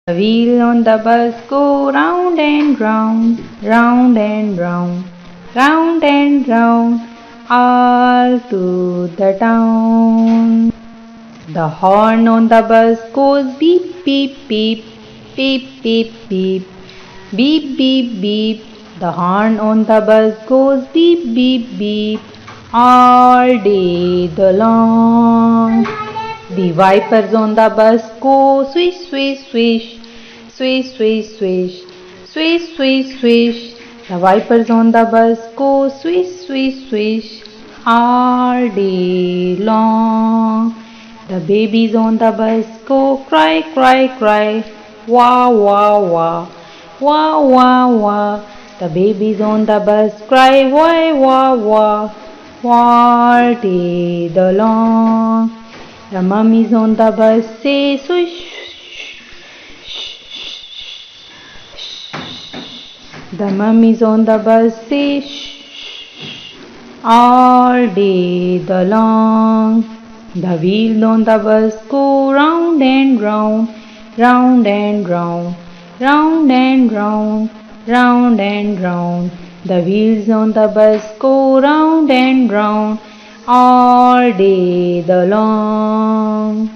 The wheel on the bus go round and round, round and round, round and round, all to the town. The horn on the bus goes beep, beep, beep, beep, beep, beep, beep, beep, beep. The horn on the bus goes beep, beep, beep, all day long. The wipers on the bus go swish, swish, swish, swish, swish, swish, swish, swish, swish. The wipers on the bus go swish, swish, swish, all day long. The babies on the bus go cry, cry, cry, wah, wah, wah, wah, wah, wah. The babies on the bus cry, wah, wah, wah, all day long. The mummies on the bus say swish. The mummies on the bus say shh all day long. The wheels on the bus go round and round, round and round, round and round, round and round. The wheels on the bus go round and round all day long.